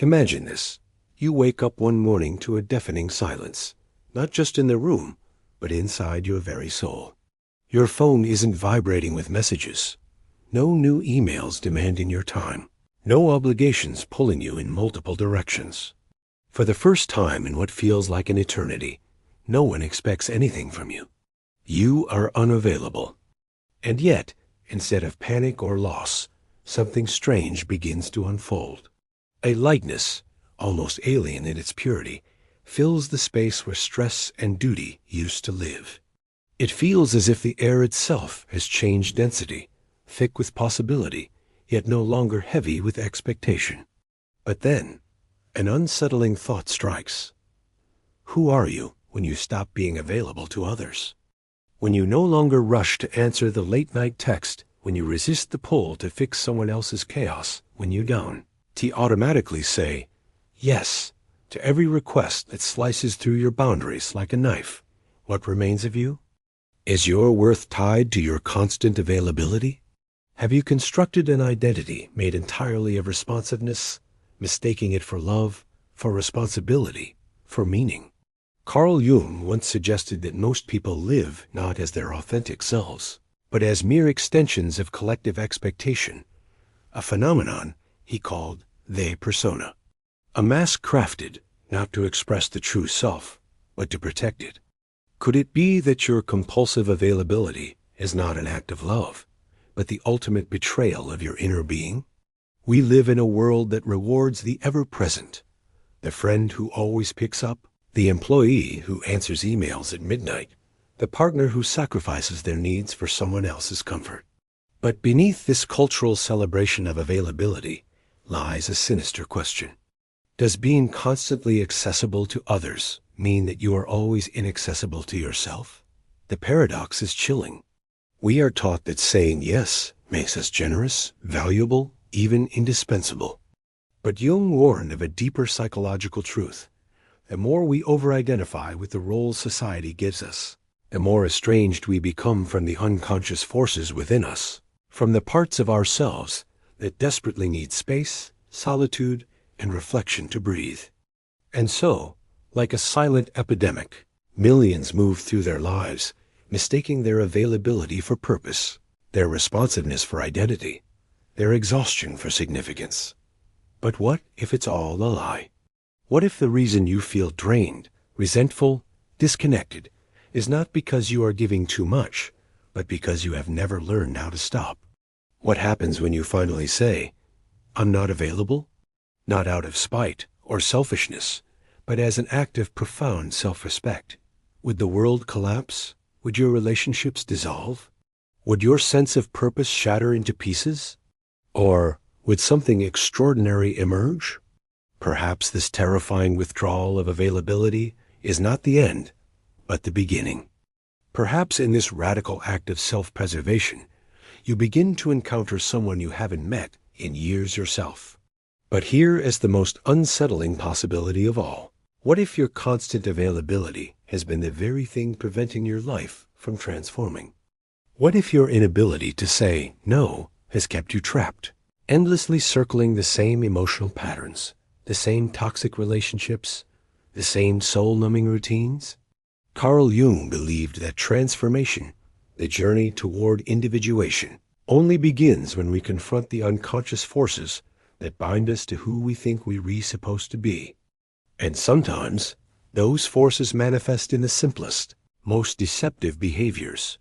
Imagine this. You wake up one morning to a deafening silence, not just in the room, but inside your very soul. Your phone isn't vibrating with messages. No new emails demanding your time. No obligations pulling you in multiple directions. For the first time in what feels like an eternity, no one expects anything from you. You are unavailable. And yet, instead of panic or loss, something strange begins to unfold. A lightness, almost alien in its purity, fills the space where stress and duty used to live. It feels as if the air itself has changed density, thick with possibility, yet no longer heavy with expectation. But then, an unsettling thought strikes. Who are you when you stop being available to others? When you no longer rush to answer the late-night text, when you resist the pull to fix someone else's chaos, when you don't, to automatically say yes to every request that slices through your boundaries like a knife, what remains of you? Is your worth tied to your constant availability? Have you constructed an identity made entirely of responsiveness, mistaking it for love, for responsibility, for meaning? Carl Jung once suggested that most people live not as their authentic selves, but as mere extensions of collective expectation, a phenomenon he called the persona. A mask crafted not to express the true self, but to protect it. Could it be that your compulsive availability is not an act of love, but the ultimate betrayal of your inner being? We live in a world that rewards the ever-present, the friend who always picks up, the employee who answers emails at midnight, the partner who sacrifices their needs for someone else's comfort. But beneath this cultural celebration of availability lies a sinister question. Does being constantly accessible to others mean that you are always inaccessible to yourself? The paradox is chilling. We are taught that saying yes makes us generous, valuable, even indispensable. But Jung warned of a deeper psychological truth. The more we over-identify with the roles society gives us, the more estranged we become from the unconscious forces within us, from the parts of ourselves that desperately need space, solitude, and reflection to breathe. And so, like a silent epidemic, millions move through their lives, mistaking their availability for purpose, their responsiveness for identity, their exhaustion for significance. But what if it's all a lie? What if the reason you feel drained, resentful, disconnected, is not because you are giving too much, but because you have never learned how to stop? What happens when you finally say, "I'm not available"? Not out of spite or selfishness, but as an act of profound self-respect. Would the world collapse? Would your relationships dissolve? Would your sense of purpose shatter into pieces? Or would something extraordinary emerge? Perhaps this terrifying withdrawal of availability is not the end, but the beginning. Perhaps in this radical act of self-preservation, you begin to encounter someone you haven't met in years yourself. But here is the most unsettling possibility of all. What if your constant availability has been the very thing preventing your life from transforming? What if your inability to say no has kept you trapped, endlessly circling the same emotional patterns, the same toxic relationships, the same soul-numbing routines? Carl Jung believed that transformation, the journey toward individuation, only begins when we confront the unconscious forces that bind us to who we think we're supposed to be. And sometimes, those forces manifest in the simplest, most deceptive behaviors.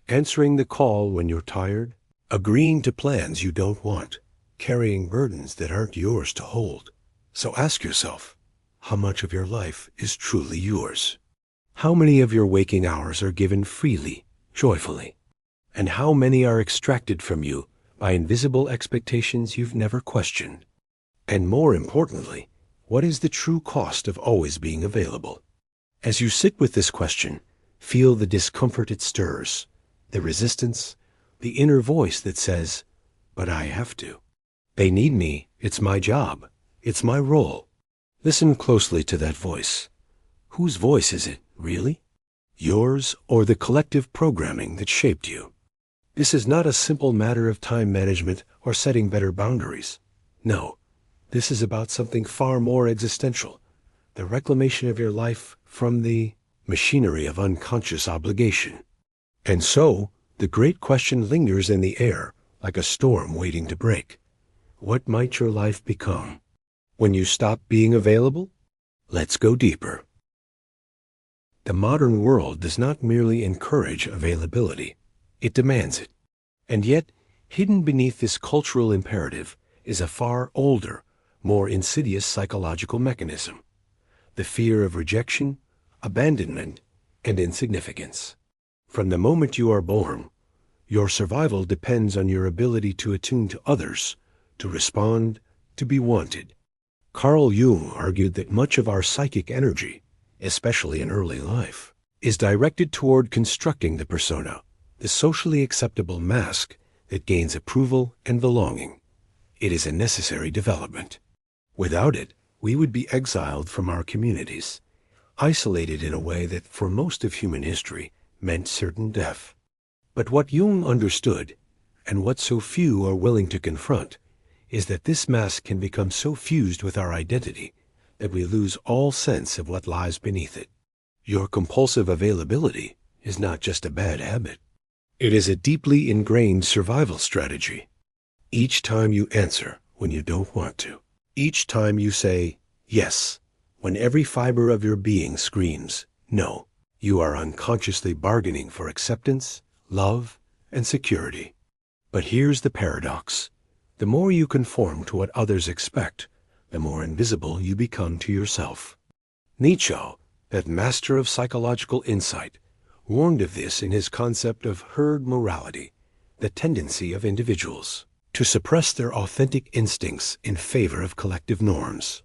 Answering the call when you're tired, agreeing to plans you don't want, carrying burdens that aren't yours to hold. So ask yourself, how much of your life is truly yours? How many of your waking hours are given freely, joyfully? And how many are extracted from you by invisible expectations you've never questioned? And more importantly, what is the true cost of always being available? As you sit with this question, feel the discomfort it stirs, the resistance, the inner voice that says, "But I have to. They need me. It's my job. It's my role." Listen closely to that voice. Whose voice is it, really? Yours or the collective programming that shaped you? This is not a simple matter of time management or setting better boundaries. No, This is about something far more existential, the reclamation of your life from the machinery of unconscious obligation. And so, the great question lingers in the air, like a storm waiting to break. What might your life become when you stop being available? Let's go deeper. The modern world does not merely encourage availability, it demands it. And yet, hidden beneath this cultural imperative is a far older, more insidious psychological mechanism: the fear of rejection, abandonment, and insignificance. From the moment you are born, your survival depends on your ability to attune to others, to respond, to be wanted. Carl Jung argued that much of our psychic energy, especially in early life, is directed toward constructing the persona, the socially acceptable mask that gains approval and belonging. It is a necessary development. Without it, we would be exiled from our communities, isolated in a way that for most of human history meant certain death. But what Jung understood, and what so few are willing to confront, is that this mask can become so fused with our identity that we lose all sense of what lies beneath it. Your compulsive availability is not just a bad habit. It is a deeply ingrained survival strategy. Each time you answer when you don't want to, each time you say yes when every fiber of your being screams no, you are unconsciously bargaining for acceptance, love, and security. But here's the paradox. The more you conform to what others expect, the more invisible you become to yourself. Nietzsche, that master of psychological insight, warned of this in his concept of herd morality, the tendency of individuals to suppress their authentic instincts in favor of collective norms.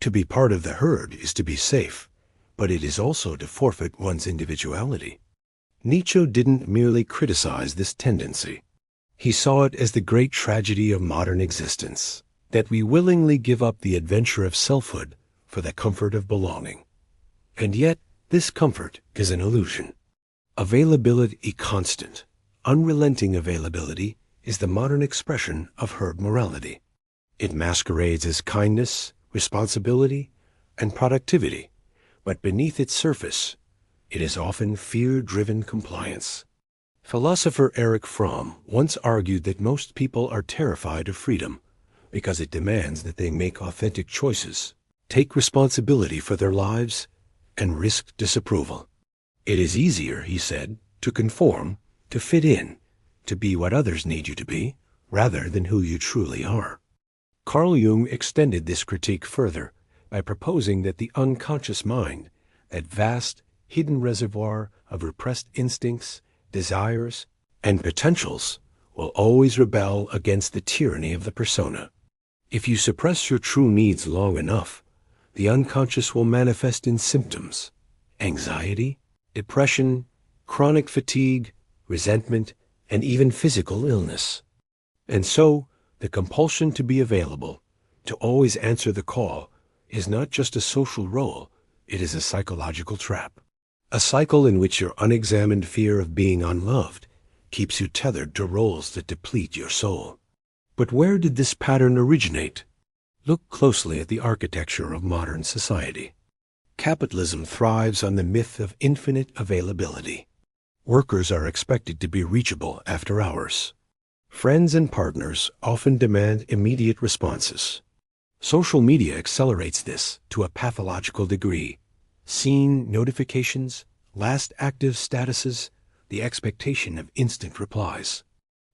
To be part of the herd is to be safe, but it is also to forfeit one's individuality. Nietzsche didn't merely criticize this tendency. He saw it as the great tragedy of modern existence, that we willingly give up the adventure of selfhood for the comfort of belonging. And yet, this comfort is an illusion. Availability constant, unrelenting availability is the modern expression of herd morality. It masquerades as kindness, responsibility, and productivity, but beneath its surface, it is often fear-driven compliance. Philosopher Erich Fromm once argued that most people are terrified of freedom because it demands that they make authentic choices, take responsibility for their lives, and risk disapproval. It is easier, he said, to conform, to fit in, to be what others need you to be, rather than who you truly are. Carl Jung extended this critique further by proposing that the unconscious mind, that vast, hidden reservoir of repressed instincts, desires, and potentials, will always rebel against the tyranny of the persona. If you suppress your true needs long enough, the unconscious will manifest in symptoms: anxiety, depression, chronic fatigue, resentment, and even physical illness. And so, the compulsion to be available, to always answer the call, is not just a social role, it is a psychological trap. A cycle in which your unexamined fear of being unloved keeps you tethered to roles that deplete your soul. But where did this pattern originate? Look closely at the architecture of modern society. Capitalism thrives on the myth of infinite availability. Workers are expected to be reachable after hours. Friends and partners often demand immediate responses. Social media accelerates this to a pathological degree. Seen notifications, last active statuses, the expectation of instant replies.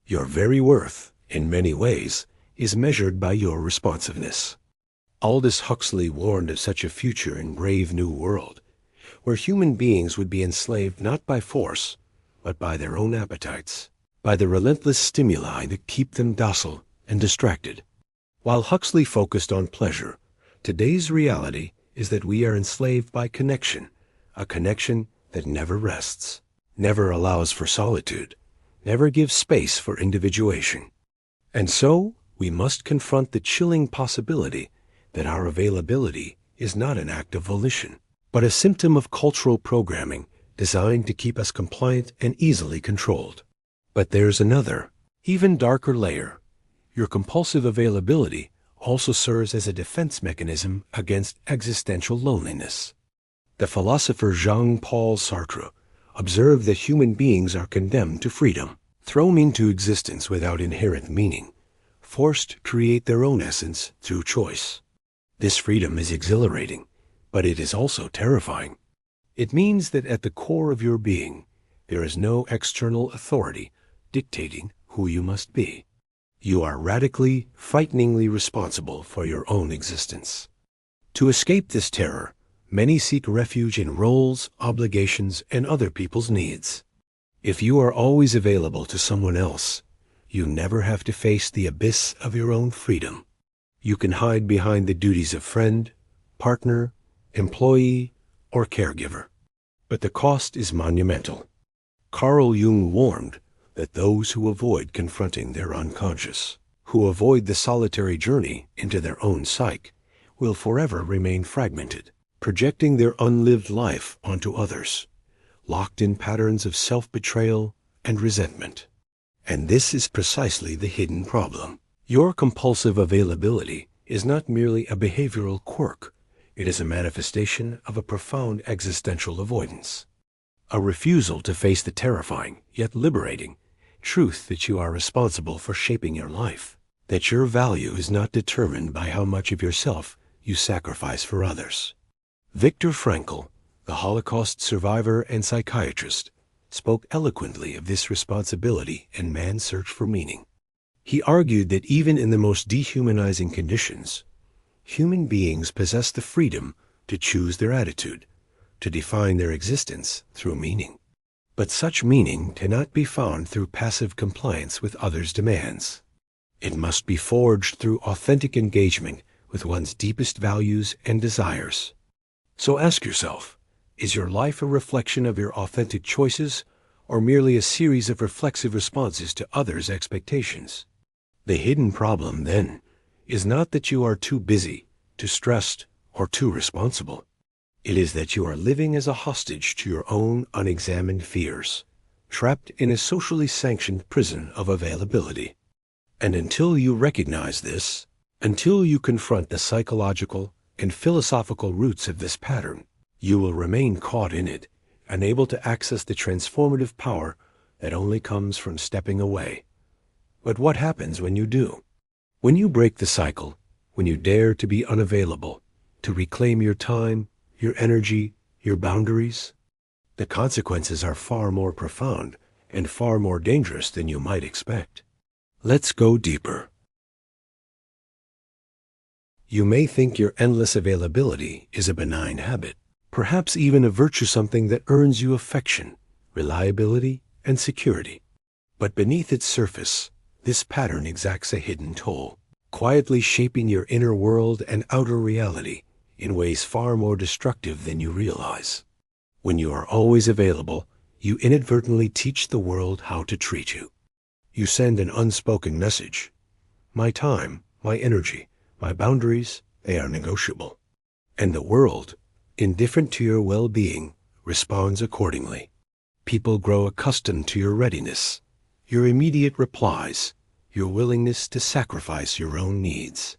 Your very worth, in many ways, is measured by your responsiveness. Aldous Huxley warned of such a future in Brave New World, where human beings would be enslaved not by force, but by their own appetites, by the relentless stimuli that keep them docile and distracted. While Huxley focused on pleasure, today's reality is that we are enslaved by connection, a connection that never rests, never allows for solitude, never gives space for individuation. And so, we must confront the chilling possibility that our availability is not an act of volition, but a symptom of cultural programming designed to keep us compliant and easily controlled. But there's another, even darker layer. Your compulsive availability also serves as a defense mechanism against existential loneliness. The philosopher Jean-Paul Sartre observed that human beings are condemned to freedom, thrown into existence without inherent meaning, forced to create their own essence through choice. This freedom is exhilarating, but it is also terrifying. It means that at the core of your being, there is no external authority dictating who you must be. You are radically, frighteningly responsible for your own existence. To escape this terror, many seek refuge in roles, obligations, and other people's needs. If you are always available to someone else, you never have to face the abyss of your own freedom. You can hide behind the duties of friend, partner, employee, or caregiver. But the cost is monumental. Carl Jung warned that those who avoid confronting their unconscious, who avoid the solitary journey into their own psyche, will forever remain fragmented, projecting their unlived life onto others, locked in patterns of self-betrayal and resentment. And this is precisely the hidden problem. Your compulsive availability is not merely a behavioral quirk. It is a manifestation of a profound existential avoidance, a refusal to face the terrifying, yet liberating, truth that you are responsible for shaping your life, that your value is not determined by how much of yourself you sacrifice for others. Viktor Frankl, the Holocaust survivor and psychiatrist, spoke eloquently of this responsibility in man's search for meaning. He argued that even in the most dehumanizing conditions, human beings possess the freedom to choose their attitude, to define their existence through meaning. But such meaning cannot be found through passive compliance with others' demands. It must be forged through authentic engagement with one's deepest values and desires. So ask yourself, is your life a reflection of your authentic choices, or merely a series of reflexive responses to others' expectations? The hidden problem, then, is not that you are too busy, too stressed, or too responsible. It is that you are living as a hostage to your own unexamined fears, trapped in a socially sanctioned prison of availability. And until you recognize this, until you confront the psychological and philosophical roots of this pattern, you will remain caught in it, unable to access the transformative power that only comes from stepping away. But what happens when you do? When you break the cycle, when you dare to be unavailable, to reclaim your time, your energy, your boundaries, the consequences are far more profound and far more dangerous than you might expect. Let's go deeper. You may think your endless availability is a benign habit, perhaps even a virtue, something that earns you affection, reliability, and security. But beneath its surface, this pattern exacts a hidden toll, quietly shaping your inner world and outer reality in ways far more destructive than you realize. When you are always available, you inadvertently teach the world how to treat you. You send an unspoken message. My time, my energy, my boundaries, they are negotiable. And the world, indifferent to your well-being, responds accordingly. People grow accustomed to your readiness, your immediate replies, your willingness to sacrifice your own needs.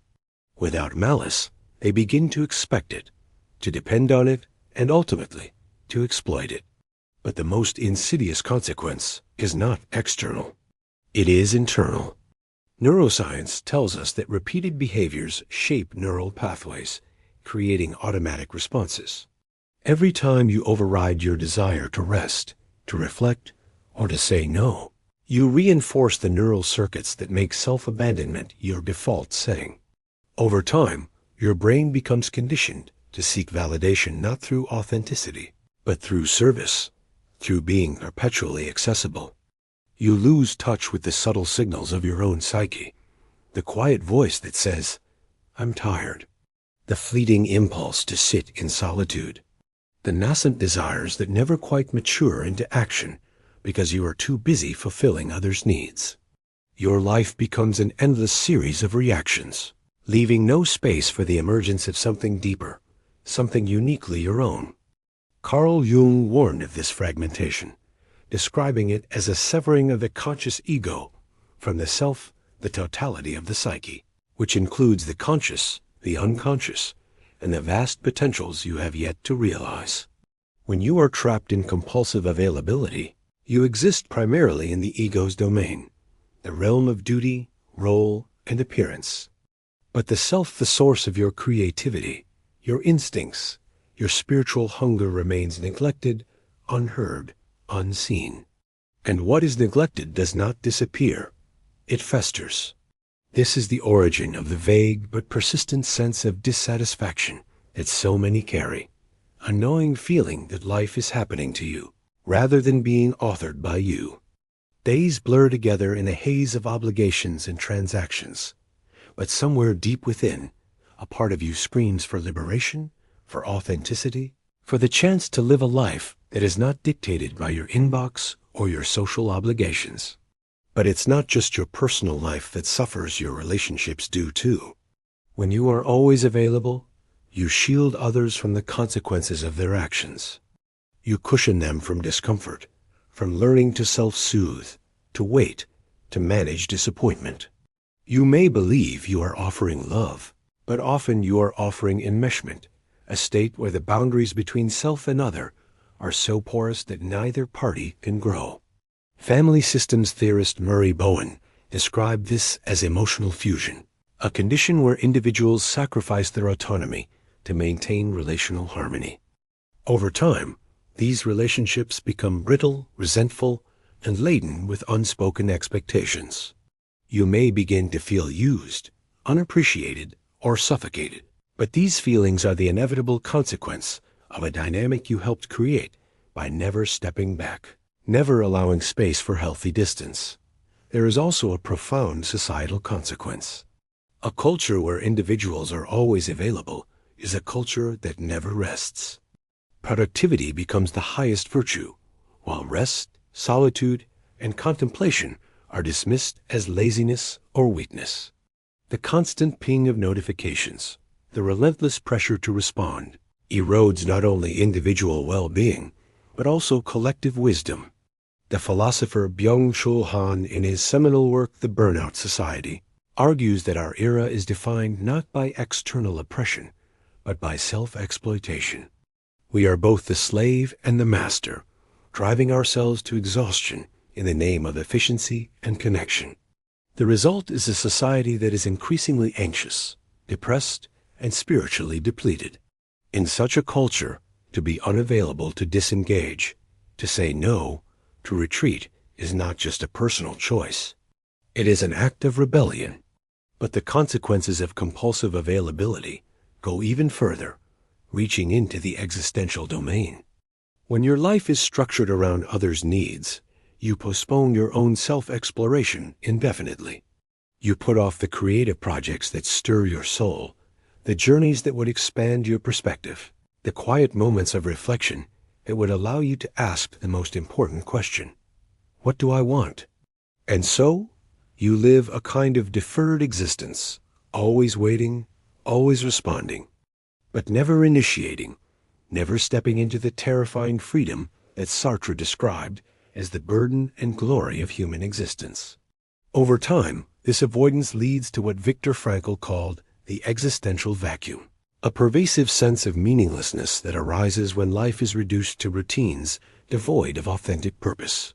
Without malice, they begin to expect it, to depend on it, and ultimately, to exploit it. But the most insidious consequence is not external. It is internal. Neuroscience tells us that repeated behaviors shape neural pathways, creating automatic responses. Every time you override your desire to rest, to reflect, or to say no, you reinforce the neural circuits that make self-abandonment your default setting. Over time, your brain becomes conditioned to seek validation not through authenticity, but through service, through being perpetually accessible. You lose touch with the subtle signals of your own psyche, the quiet voice that says, "I'm tired," the fleeting impulse to sit in solitude, the nascent desires that never quite mature into action because you are too busy fulfilling others' needs. Your life becomes an endless series of reactions, leaving no space for the emergence of something deeper, something uniquely your own. Carl Jung warned of this fragmentation, describing it as a severing of the conscious ego from the self, the totality of the psyche. which includes the conscious, the unconscious, and the vast potentials you have yet to realize. When you are trapped in compulsive availability, you exist primarily in the ego's domain, the realm of duty, role, and appearance. But the self, the source of your creativity, your instincts, your spiritual hunger remains neglected, unheard, unseen. And what is neglected does not disappear. It festers. This is the origin of the vague but persistent sense of dissatisfaction that so many carry, a gnawing feeling that life is happening to you, rather than being authored by you. Days blur together in a haze of obligations and transactions, but somewhere deep within, a part of you screams for liberation, for authenticity, for the chance to live a life that is not dictated by your inbox or your social obligations. But it's not just your personal life that suffers, your relationships do too. When you are always available, you shield others from the consequences of their actions. You cushion them from discomfort, from learning to self-soothe, to wait, to manage disappointment. You may believe you are offering love, but often you are offering enmeshment, a state where the boundaries between self and other are so porous that neither party can grow. Family systems theorist Murray Bowen described this as emotional fusion, a condition where individuals sacrifice their autonomy to maintain relational harmony. Over time, these relationships become brittle, resentful, and laden with unspoken expectations. You may begin to feel used, unappreciated, or suffocated, but these feelings are the inevitable consequence of a dynamic you helped create by never stepping back, never allowing space for healthy distance. There is also a profound societal consequence. A culture where individuals are always available is a culture that never rests. Productivity becomes the highest virtue, while rest, solitude, and contemplation are dismissed as laziness or weakness. The constant ping of notifications, the relentless pressure to respond, erodes not only individual well-being, but also collective wisdom. The philosopher Byung-Chul Han, in his seminal work The Burnout Society, argues that our era is defined not by external oppression, but by self-exploitation. We are both the slave and the master, driving ourselves to exhaustion in the name of efficiency and connection. The result is a society that is increasingly anxious, depressed, and spiritually depleted. In such a culture, to be unavailable, to disengage, to say no, to retreat is not just a personal choice. It is an act of rebellion. But the consequences of compulsive availability go even further, reaching into the existential domain. When your life is structured around others' needs, you postpone your own self-exploration indefinitely. You put off the creative projects that stir your soul, the journeys that would expand your perspective, the quiet moments of reflection that would allow you to ask the most important question: what do I want? And so, you live a kind of deferred existence, always waiting, always responding, but never initiating, never stepping into the terrifying freedom that Sartre described as the burden and glory of human existence. Over time, this avoidance leads to what Viktor Frankl called the existential vacuum, a pervasive sense of meaninglessness that arises when life is reduced to routines devoid of authentic purpose.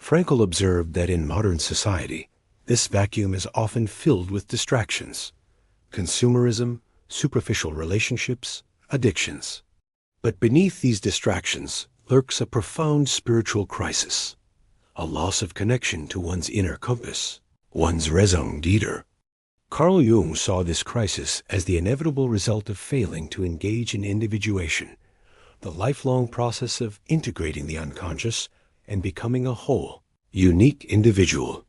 Frankl observed that in modern society, this vacuum is often filled with distractions, consumerism, superficial relationships, addictions. But beneath these distractions lurks a profound spiritual crisis, a loss of connection to one's inner compass, one's raison d'être. Carl Jung saw this crisis as the inevitable result of failing to engage in individuation, the lifelong process of integrating the unconscious and becoming a whole, unique individual.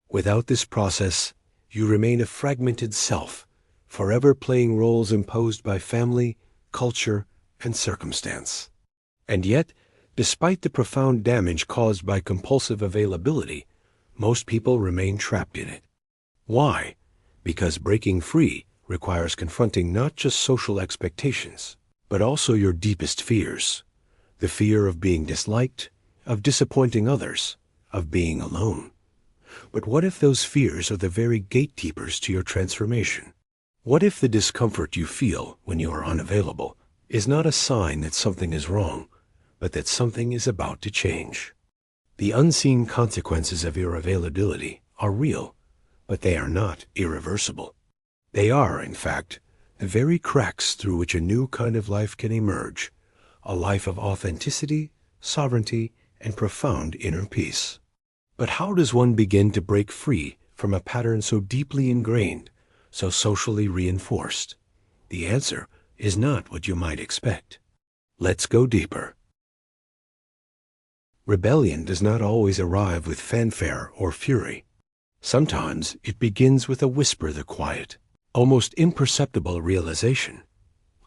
Without this process, you remain a fragmented self, forever playing roles imposed by family, culture, and circumstance. And yet, despite the profound damage caused by compulsive availability, most people remain trapped in it. Why? Because breaking free requires confronting not just social expectations, but also your deepest fears. The fear of being disliked, of disappointing others, of being alone. But what if those fears are the very gatekeepers to your transformation? What if the discomfort you feel when you are unavailable is not a sign that something is wrong, but that something is about to change? The unseen consequences of your availability are real, but they are not irreversible. They are, in fact, the very cracks through which a new kind of life can emerge, a life of authenticity, sovereignty, and profound inner peace. But how does one begin to break free from a pattern so deeply ingrained, so socially reinforced? The answer is not what you might expect. Let's go deeper. Rebellion does not always arrive with fanfare or fury. Sometimes it begins with a whisper, the quiet, almost imperceptible realization.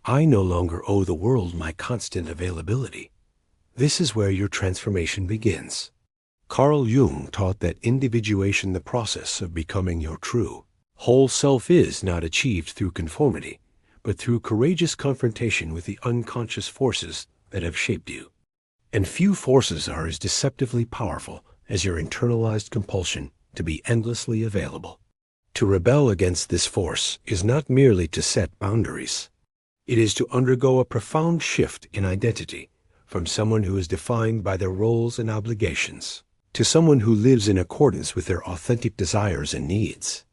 I no longer owe the world my constant availability. This is where your transformation begins. Carl Jung taught that individuation, the process of becoming your true, whole self, is not achieved through conformity, but through courageous confrontation with the unconscious forces that have shaped you. And few forces are as deceptively powerful as your internalized compulsion to be endlessly available. To rebel against this force is not merely to set boundaries. It is to undergo a profound shift in identity from someone who is defined by their roles and obligations to someone who lives in accordance with their authentic desires and needs.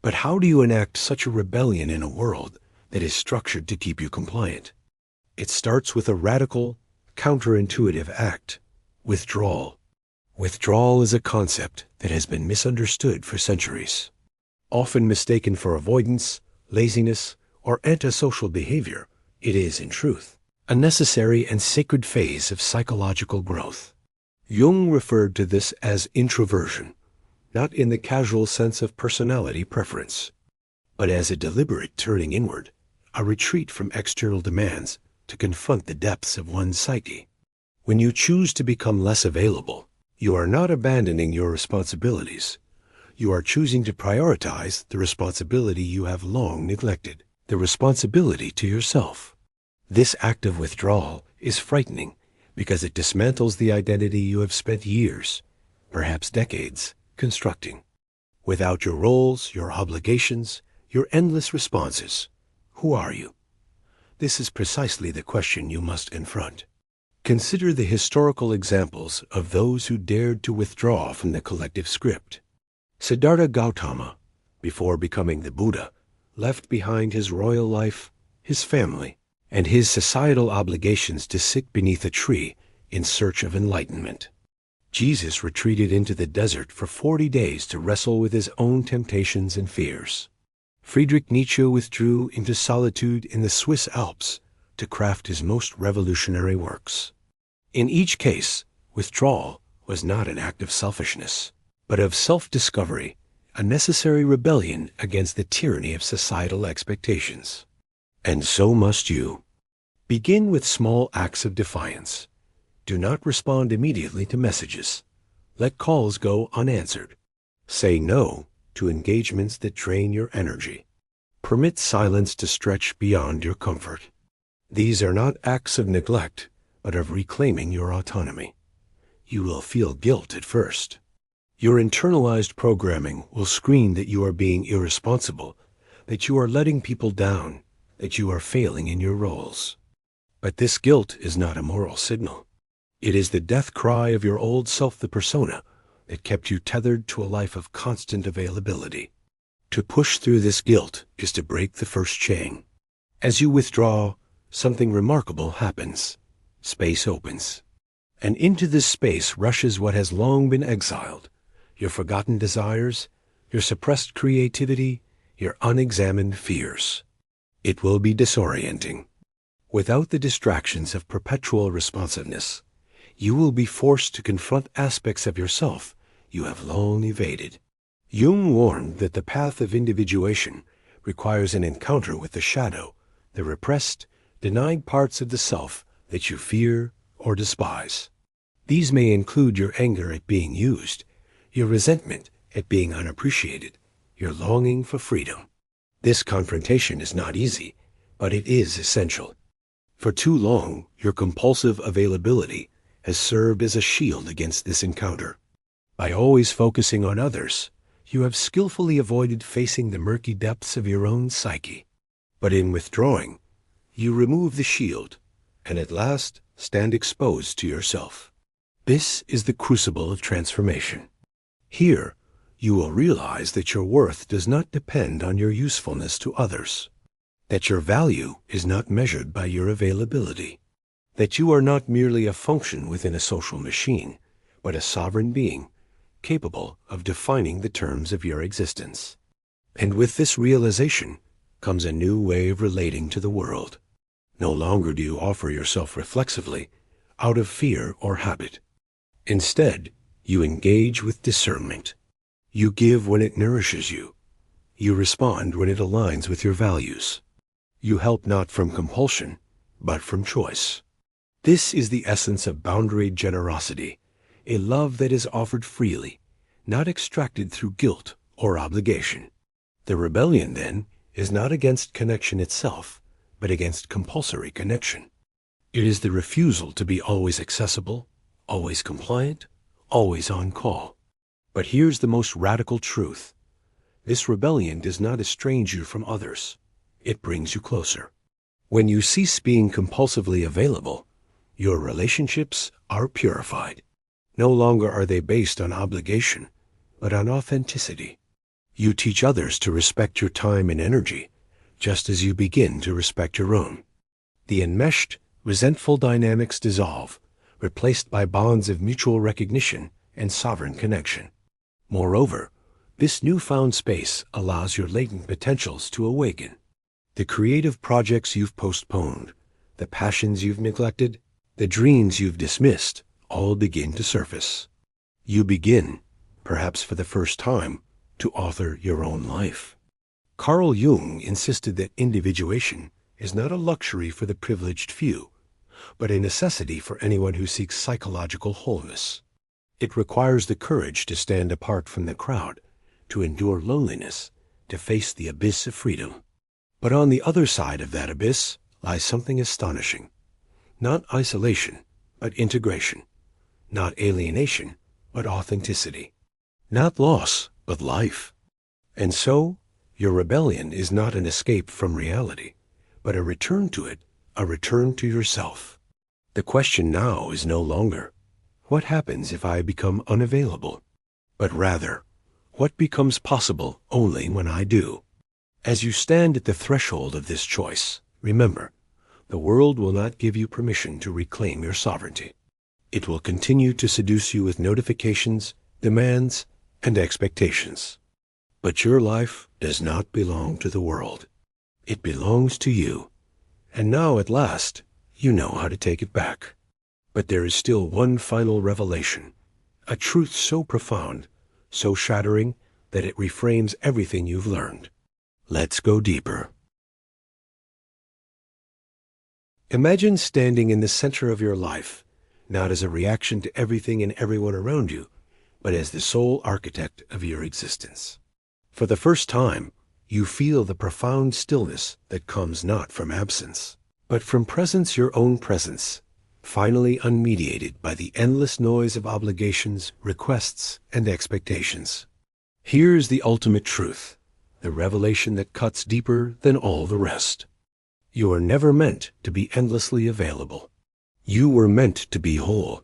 But how do you enact such a rebellion in a world that is structured to keep you compliant? It starts with a radical, counterintuitive act: withdrawal. Withdrawal is a concept that has been misunderstood for centuries. Often mistaken for avoidance, laziness, or antisocial behavior, it is, in truth, a necessary and sacred phase of psychological growth. Jung referred to this as introversion, not in the casual sense of personality preference, but as a deliberate turning inward, a retreat from external demands to confront the depths of one's psyche. When you choose to become less available, you are not abandoning your responsibilities. You are choosing to prioritize the responsibility you have long neglected, the responsibility to yourself. This act of withdrawal is frightening because it dismantles the identity you have spent years, perhaps decades, constructing. Without your roles, your obligations, your endless responses, who are you? This is precisely the question you must confront. Consider the historical examples of those who dared to withdraw from the collective script. Siddhartha Gautama, before becoming the Buddha, left behind his royal life, his family, and his societal obligations to sit beneath a tree in search of enlightenment. Jesus retreated into the desert for 40 days to wrestle with his own temptations and fears. Friedrich Nietzsche withdrew into solitude in the Swiss Alps to craft his most revolutionary works. In each case, withdrawal was not an act of selfishness, but of self-discovery, a necessary rebellion against the tyranny of societal expectations. And so must you. Begin with small acts of defiance. Do not respond immediately to messages. Let calls go unanswered. Say no to engagements that drain your energy. Permit silence to stretch beyond your comfort. These are not acts of neglect, but of reclaiming your autonomy. You will feel guilt at first. Your internalized programming will scream that you are being irresponsible, that you are letting people down, that you are failing in your roles. But this guilt is not a moral signal. It is the death cry of your old self, the persona, that kept you tethered to a life of constant availability. To push through this guilt is to break the first chain. As you withdraw, something remarkable happens. Space opens. And into this space rushes what has long been exiled: your forgotten desires, your suppressed creativity, your unexamined fears. It will be disorienting. Without the distractions of perpetual responsiveness, you will be forced to confront aspects of yourself you have long evaded. Jung warned that the path of individuation requires an encounter with the shadow, the repressed, denied parts of the self that you fear or despise. These may include your anger at being used, your resentment at being unappreciated, your longing for freedom. This confrontation is not easy, but it is essential. For too long, your compulsive availability has served as a shield against this encounter. By always focusing on others, you have skillfully avoided facing the murky depths of your own psyche. But in withdrawing, you remove the shield, and at last stand exposed to yourself. This is the crucible of transformation. Here, you will realize that your worth does not depend on your usefulness to others, that your value is not measured by your availability, that you are not merely a function within a social machine, but a sovereign being, capable of defining the terms of your existence. And with this realization comes a new way of relating to the world. No longer do you offer yourself reflexively, out of fear or habit. Instead, you engage with discernment. You give when it nourishes you. You respond when it aligns with your values. You help not from compulsion, but from choice. This is the essence of boundaried generosity, a love that is offered freely, not extracted through guilt or obligation. The rebellion, then, is not against connection itself, but against compulsory connection. It is the refusal to be always accessible, always compliant, always on call. But here's the most radical truth. This rebellion does not estrange you from others. It brings you closer. When you cease being compulsively available, your relationships are purified. No longer are they based on obligation, but on authenticity. You teach others to respect your time and energy, just as you begin to respect your own. The enmeshed, resentful dynamics dissolve, replaced by bonds of mutual recognition and sovereign connection. Moreover, this newfound space allows your latent potentials to awaken. The creative projects you've postponed, the passions you've neglected, the dreams you've dismissed, all begin to surface. You begin, perhaps for the first time, to author your own life. Carl Jung insisted that individuation is not a luxury for the privileged few, but a necessity for anyone who seeks psychological wholeness. It requires the courage to stand apart from the crowd, to endure loneliness, to face the abyss of freedom. But on the other side of that abyss lies something astonishing. Not isolation, but integration. Not alienation, but authenticity. Not loss, but life. And so, your rebellion is not an escape from reality, but a return to it, a return to yourself. The question now is no longer, what happens if I become unavailable? But rather, what becomes possible only when I do? As you stand at the threshold of this choice, remember, the world will not give you permission to reclaim your sovereignty. It will continue to seduce you with notifications, demands, and expectations. But your life does not belong to the world. It belongs to you. And now, at last, you know how to take it back. But there is still one final revelation, a truth so profound, so shattering, that it reframes everything you've learned. Let's go deeper. Imagine standing in the center of your life, not as a reaction to everything and everyone around you, but as the sole architect of your existence. For the first time, you feel the profound stillness that comes not from absence, but from presence, your own presence, finally unmediated by the endless noise of obligations, requests, and expectations. Here's the ultimate truth, the revelation that cuts deeper than all the rest. You are never meant to be endlessly available. You were meant to be whole.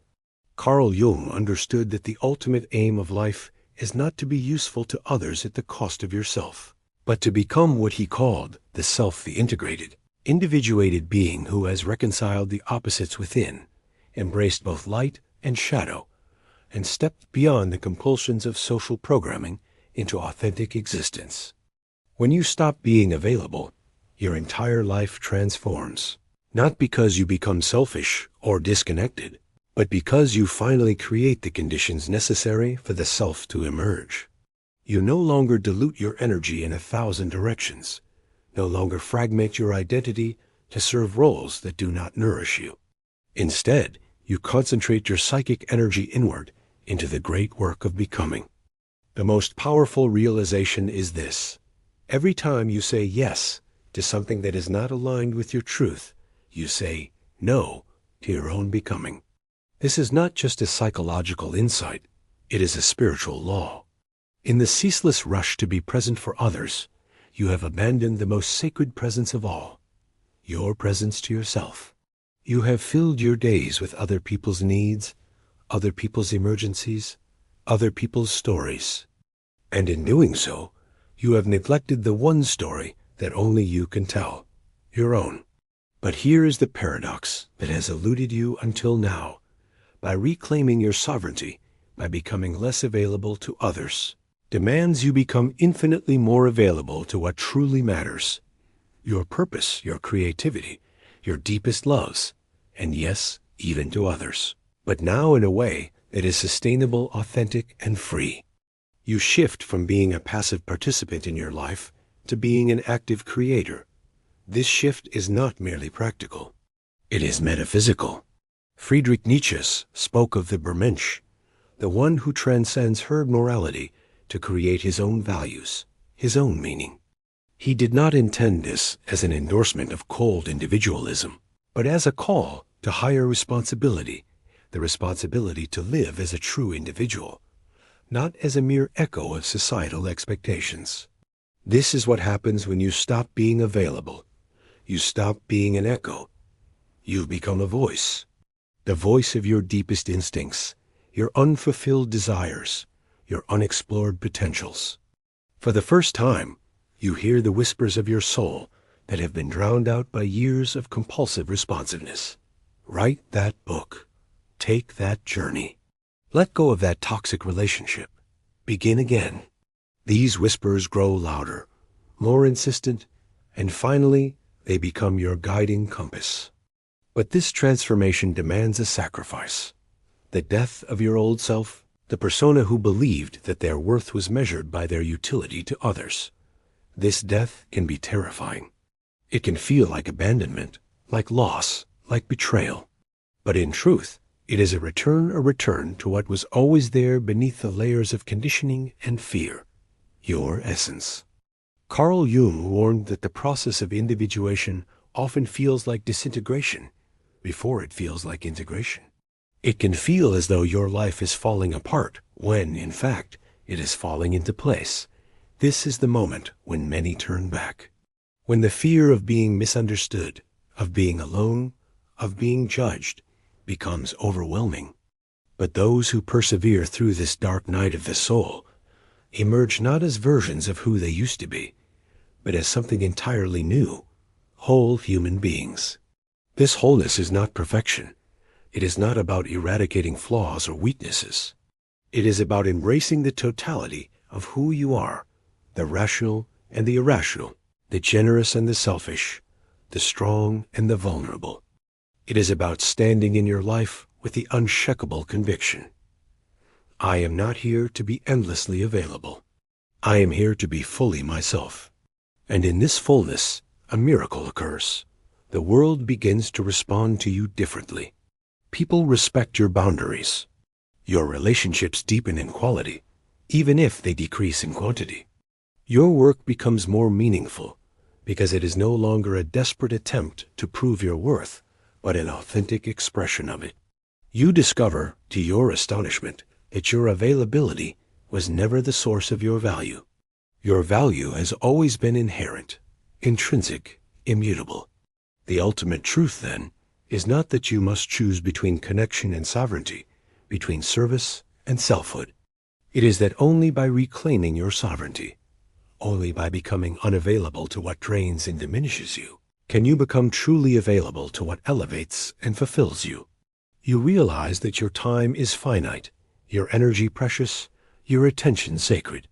Carl Jung understood that the ultimate aim of life is not to be useful to others at the cost of yourself, but to become what he called the self, the integrated, individuated being who has reconciled the opposites within, embraced both light and shadow, and stepped beyond the compulsions of social programming into authentic existence. When you stop being available, your entire life transforms, not because you become selfish or disconnected, but because you finally create the conditions necessary for the self to emerge. You no longer dilute your energy in 1,000 directions, no longer fragment your identity to serve roles that do not nourish you. Instead, you concentrate your psychic energy inward into the great work of becoming. The most powerful realization is this: every time you say yes to something that is not aligned with your truth, you say no to your own becoming. This is not just a psychological insight. It is a spiritual law. In the ceaseless rush to be present for others, you have abandoned the most sacred presence of all, your presence to yourself. You have filled your days with other people's needs, other people's emergencies, other people's stories. And in doing so, you have neglected the one story that only you can tell, your own. But here is the paradox that has eluded you until now. By reclaiming your sovereignty, by becoming less available to others, demands you become infinitely more available to what truly matters. Your purpose, your creativity, your deepest loves, and yes, even to others. But now in a way that is sustainable, authentic, and free. You shift from being a passive participant in your life to being an active creator. This shift is not merely practical. It is metaphysical. Friedrich Nietzsche spoke of the Bermensch, the one who transcends herd morality to create his own values, his own meaning. He did not intend this as an endorsement of cold individualism, but as a call to higher responsibility, the responsibility to live as a true individual, not as a mere echo of societal expectations. This is what happens when you stop being available. You stop being an echo. You become a voice. The voice of your deepest instincts, your unfulfilled desires, your unexplored potentials. For the first time, you hear the whispers of your soul that have been drowned out by years of compulsive responsiveness. Write that book. Take that journey. Let go of that toxic relationship. Begin again. These whispers grow louder, more insistent, and finally, they become your guiding compass. But this transformation demands a sacrifice. The death of your old self, the persona who believed that their worth was measured by their utility to others. This death can be terrifying. It can feel like abandonment, like loss, like betrayal. But in truth, it is a return to what was always there beneath the layers of conditioning and fear, your essence. Carl Jung warned that the process of individuation often feels like disintegration before it feels like integration. It can feel as though your life is falling apart when, in fact, it is falling into place. This is the moment when many turn back. When the fear of being misunderstood, of being alone, of being judged, becomes overwhelming. But those who persevere through this dark night of the soul emerge not as versions of who they used to be, but as something entirely new, whole human beings. This wholeness is not perfection. It is not about eradicating flaws or weaknesses. It is about embracing the totality of who you are, the rational and the irrational, the generous and the selfish, the strong and the vulnerable. It is about standing in your life with the unshakable conviction. I am not here to be endlessly available. I am here to be fully myself. And in this fullness, a miracle occurs. The world begins to respond to you differently. People respect your boundaries. Your relationships deepen in quality, even if they decrease in quantity. Your work becomes more meaningful because it is no longer a desperate attempt to prove your worth, but an authentic expression of it. You discover, to your astonishment, that your availability was never the source of your value. Your value has always been inherent, intrinsic, immutable. The ultimate truth, then, is not that you must choose between connection and sovereignty, between service and selfhood. It is that only by reclaiming your sovereignty, only by becoming unavailable to what drains and diminishes you, can you become truly available to what elevates and fulfills you. You realize that your time is finite, your energy precious, your attention sacred.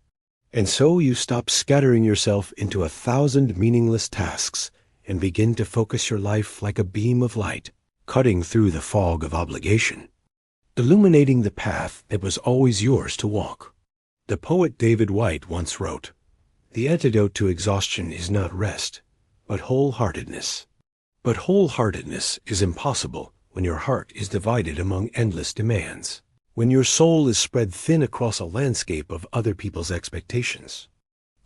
And so you stop scattering yourself into 1,000 meaningless tasks and begin to focus your life like a beam of light, cutting through the fog of obligation, illuminating the path that was always yours to walk. The poet David Whyte once wrote, "The antidote to exhaustion is not rest, but wholeheartedness." But wholeheartedness is impossible when your heart is divided among endless demands, when your soul is spread thin across a landscape of other people's expectations.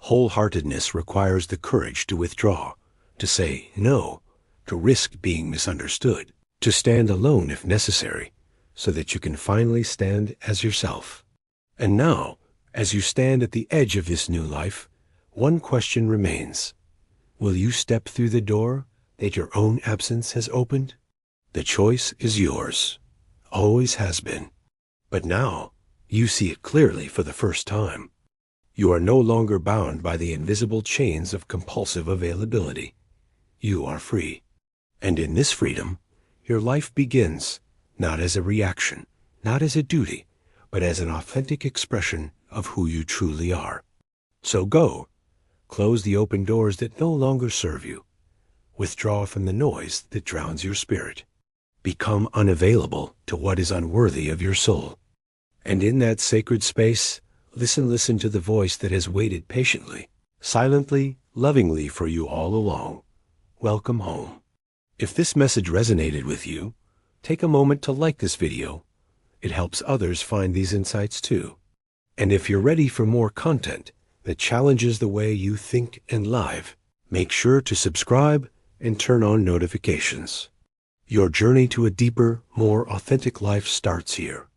Wholeheartedness requires the courage to withdraw, to say no, to risk being misunderstood, to stand alone if necessary, so that you can finally stand as yourself. And now, as you stand at the edge of this new life, one question remains. Will you step through the door that your own absence has opened? The choice is yours. Always has been. But now, you see it clearly for the first time. You are no longer bound by the invisible chains of compulsive availability. You are free. And in this freedom, your life begins, not as a reaction, not as a duty, but as an authentic expression of who you truly are. So go. Close the open doors that no longer serve you. Withdraw from the noise that drowns your spirit. Become unavailable to what is unworthy of your soul. And in that sacred space, listen to the voice that has waited patiently, silently, lovingly for you all along. Welcome home. If this message resonated with you, take a moment to like this video. It helps others find these insights too. And if you're ready for more content that challenges the way you think and live, make sure to subscribe and turn on notifications. Your journey to a deeper, more authentic life starts here.